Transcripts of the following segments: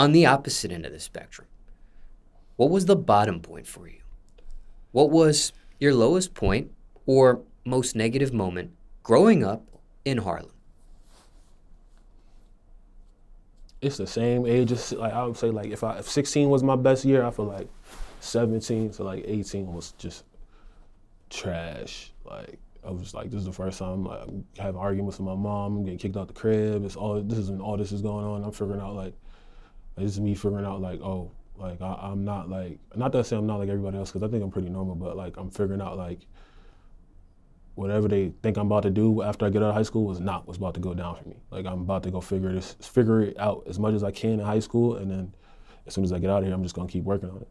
On the opposite end of the spectrum, what was the bottom point for you? What was your lowest point or most negative moment growing up in Harlem? It's the same age as, like, I would say, like, if 16 was my best year, I feel like 17 to like 18 was just trash. Like, I was just like, this is the first time like, I'm having arguments with my mom, I'm getting kicked out the crib. This is when all this is going on. I'm figuring out like this is me figuring out like, oh, like I'm not like, not that I say I'm not like everybody else, because I think I'm pretty normal, but like I'm figuring out like whatever they think I'm about to do after I get out of high school was not what's about to go down for me. Like, I'm about to go figure it out as much as I can in high school, and then as soon as I get out of here, I'm just gonna keep working on it.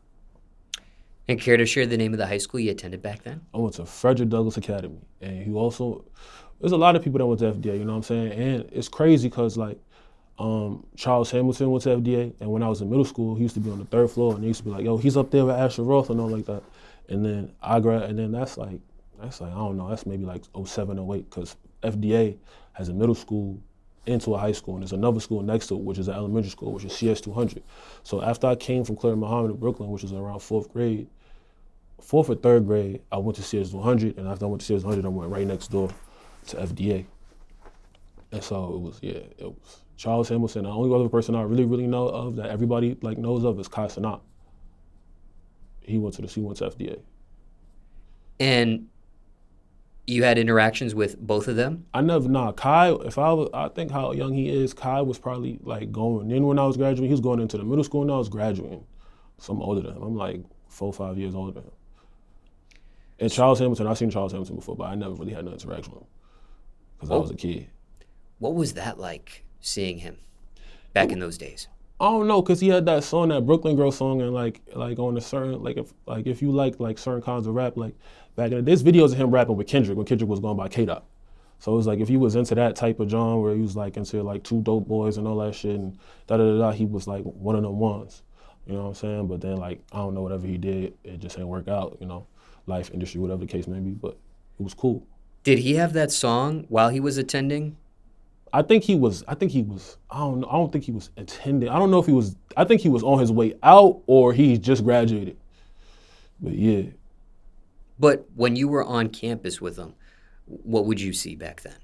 And care to share the name of the high school you attended back then? I went to Frederick Douglass Academy, and there's a lot of people that went to FDA, you know what I'm saying? And it's crazy because like, Charles Hamilton went to FDA, and when I was in middle school, he used to be on the 3rd floor, and they used to be like, yo, he's up there with Asher Roth and all like that. And then that's like, I don't know, that's maybe like 07, 08, because FDA has a middle school into a high school, and there's another school next to it, which is an elementary school, which is CS 200. So after I came from Claire Muhammad in Brooklyn, which was around 4th or 3rd grade, I went to CS 200, and after I went to CS 200, I went right next door to FDA. And so it was Charles Hamilton. The only other person I really, really know of that everybody like knows of is Cenat. He went to FDA. And you had interactions with both of them? Kai, I think how young he is, Kai was probably like going in when I was graduating. He was going into the middle school and I was graduating. So I'm older than him. I'm like 4 or 5 years older than him. And Charles Hamilton, I've seen Charles Hamilton before, but I never really had no interaction with him because I was a kid. What was that like, seeing him back in those days? I don't know, cause he had that song, that Brooklyn Girl song, and like on a certain if you like certain kinds of rap, like back in the there's videos of him rapping with Kendrick when Kendrick was going by K-Dot. So it was like if he was into that type of genre where he was like into like 2 Dope Boys and all that shit and he was like one of them ones. You know what I'm saying? But then like I don't know, whatever he did, it just ain't work out, you know. Life, industry, whatever the case may be, but it was cool. Did he have that song while he was attending? I think he was, I don't think he was attending. I don't know if I think he was on his way out or he just graduated. But yeah. But when you were on campus with him, what would you see back then?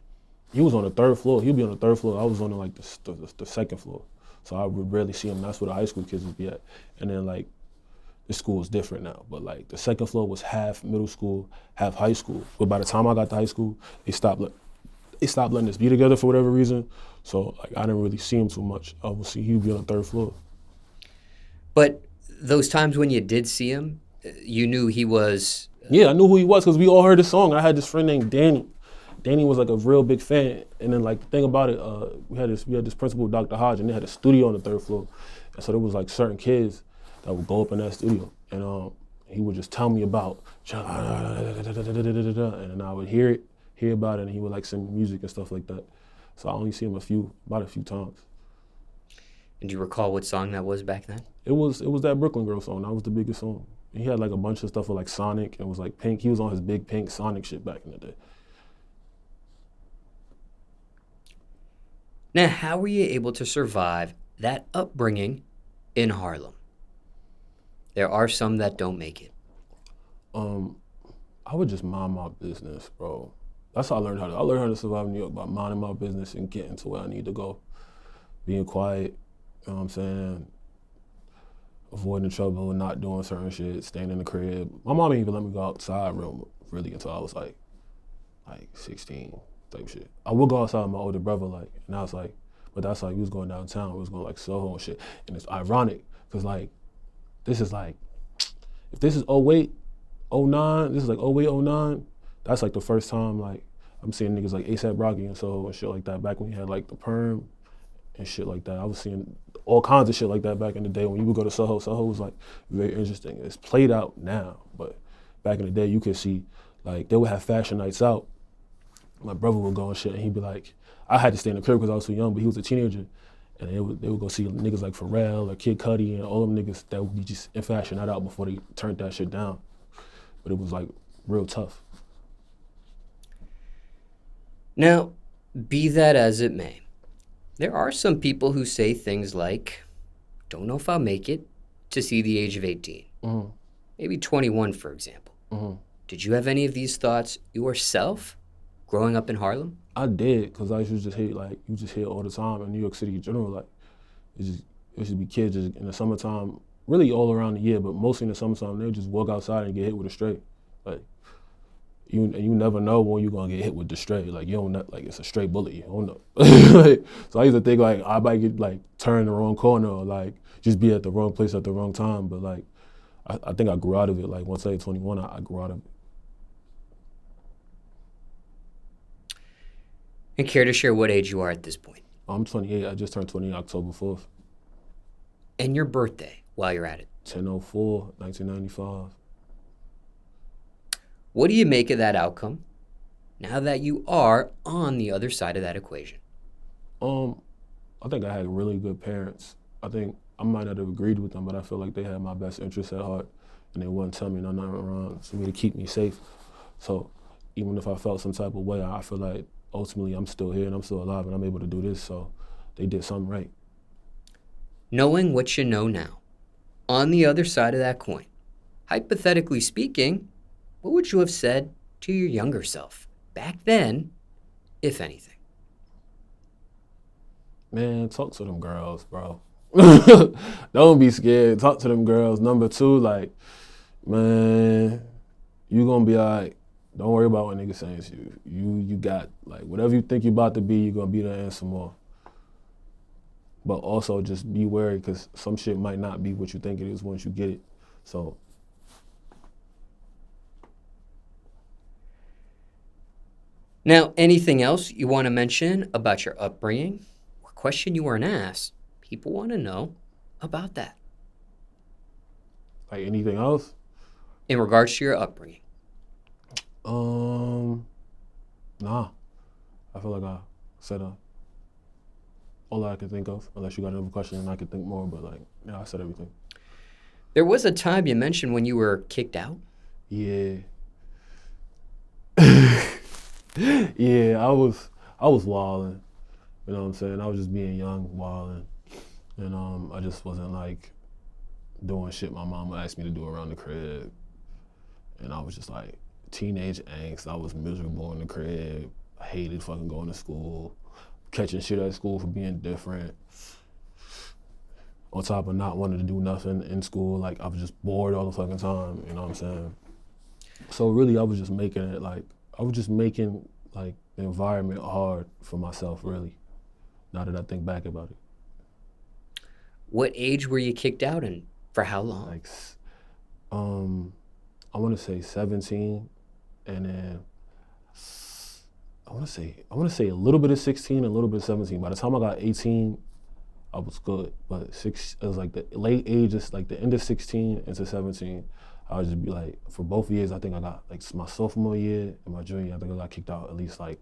He was on the 3rd floor. He'd be on the 3rd floor. I was on like the 2nd floor. So I would rarely see him. That's where the high school kids would be at. And then like, the school is different now, but like the 2nd floor was half middle school, half high school. But by the time I got to high school, they stopped letting us be together for whatever reason. So like I didn't really see him too much. Obviously, he'd be on the 3rd floor. But those times when you did see him, you knew he was... Yeah, I knew who he was because we all heard his song. I had this friend named Danny. Danny was like a real big fan. And then like the thing about it, we had this principal, Dr. Hodge, and they had a studio on the 3rd floor. And so there was like certain kids that would go up in that studio, and he would just tell me about, and then I would hear about it, and he would like send me music and stuff like that. So I only see him about a few times. And do you recall what song that was back then? It was that Brooklyn Girl song. That was the biggest song. He had like a bunch of stuff with like Sonic, and it was like Pink. He was on his big Pink Sonic shit back in the day. Now, how were you able to survive that upbringing in Harlem? There are some that don't make it. I would just mind my business, bro. That's how I learned how to survive in New York, by minding my business and getting to where I need to go. Being quiet, you know what I'm saying? Avoiding trouble, not doing certain shit, staying in the crib. My mom didn't even let me go outside really until I was like 16 type shit. I would go outside with my older brother, like, and I was like, but that's like, we was going downtown, we was going like Soho and shit. And it's ironic, because like, this is like, if this is 08, 09, this is like 08, 09, that's like the first time like I'm seeing niggas like A$AP Rocky and Soho and shit like that, back when he had like the perm and shit like that. I was seeing all kinds of shit like that back in the day when you would go to Soho. Soho was like very interesting. It's played out now, but back in the day you could see like they would have fashion nights out. My brother would go and shit and he'd be like, I had to stay in the crib because I was too young, but he was a teenager. And they would go see niggas like Pharrell or Kid Cudi and all them niggas that would be just in fashion night out before they turned that shit down. But it was like real tough. Now, be that as it may, there are some people who say things like, don't know if I'll make it to see the age of 18. Mm-hmm. Maybe 21, for example. Mm-hmm. Did you have any of these thoughts yourself growing up in Harlem? I did, because I used to just hear, like, you just hear all the time in New York City in general, like, it used to be kids just in the summertime, really all around the year, but mostly in the summertime, they would just walk outside and get hit with a stray. Like, you never know when you're gonna get hit with the stray. Like, you don't know, like, it's a stray bullet, you don't know. Like, so I used to think, like, I might get, like, turn the wrong corner or, like, just be at the wrong place at the wrong time, but, like, I think I grew out of it. Like, once I hit 21, I grew out of it. And care to share what age you are at this point? I'm 28. I just turned 20 October 4th. And your birthday, while you're at it. 10/04, 1995. What do you make of that outcome now that you are on the other side of that equation? I think I had really good parents. I think I might not have agreed with them, but I feel like they had my best interests at heart, and they wouldn't tell me nothing wrong for me to keep me safe. So even if I felt some type of way, I feel like ultimately I'm still here and I'm still alive and I'm able to do this, so they did something right. Knowing what you know now, on the other side of that coin, hypothetically speaking, what would you have said to your younger self back then, if anything? Man, talk to them girls, bro. Don't be scared. Talk to them girls. Number two, like, man, you gonna be all right. Don't worry about what niggas saying to you. You got, like, whatever you think you about to be, you're gonna be there and some more. But also just be wary, because some shit might not be what you think it is once you get it. So. Now, anything else you want to mention about your upbringing? Or question you weren't asked? People want to know about that. Like, anything else? In regards to your upbringing? Nah. I feel like I said all I could think of, unless you got another question and I could think more, but, like, yeah, I said everything. There was a time you mentioned when you were kicked out? Yeah. Yeah, I was wilding. You know what I'm saying? I was just being young, wilding. And I just wasn't, like, doing shit my mama asked me to do around the crib. And I was just, like, teenage angst. I was miserable in the crib. I hated fucking going to school, catching shit at school for being different. On top of not wanting to do nothing in school, like, I was just bored all the fucking time, you know what I'm saying? So really, I was just making like the environment hard for myself, really, now that I think back about it. What age were you kicked out and for how long? Like, I want to say 17, and then I want to say a little bit of 16, a little bit of 17. By the time I got 18, I was good, but it was like the late ages, like the end of 16 into 17. I would just be like, for both years, I think I got, like, my sophomore year and my junior year, I think I got kicked out at least, like,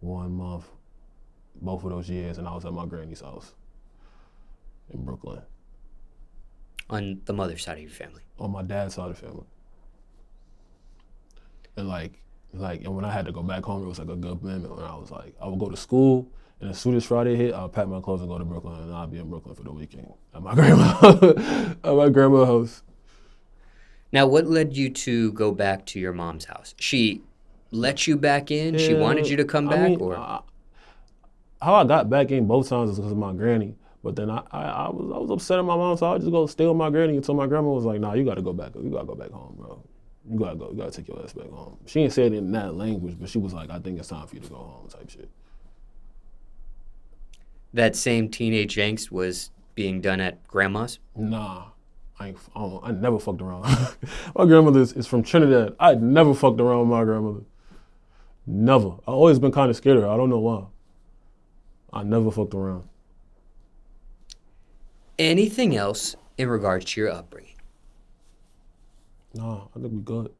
1 month, both of those years, and I was at my granny's house in Brooklyn. On the mother's side of your family? On my dad's side of the family. And and when I had to go back home, it was like a good moment when I was like, I would go to school, and as soon as Friday hit, I'll pack my clothes and go to Brooklyn, and I'll be in Brooklyn for the weekend at my grandma's house. Now, what led you to go back to your mom's house? She let you back in? She wanted you to come back? How I got back in both times is because of my granny. But then I was upset at my mom, so I just go stay with my granny until my grandma was like, nah, you gotta go back. You gotta go back home, bro. You gotta take your ass back home. She didn't say it in that language, but she was like, I think it's time for you to go home, type shit. That same teenage angst was being done at grandma's? Nah. I never fucked around. My grandmother is from Trinidad. I never fucked around with my grandmother. Never. I always been kind of scared of her. I don't know why. I never fucked around. Anything else in regards to your upbringing? Nah, I think we good.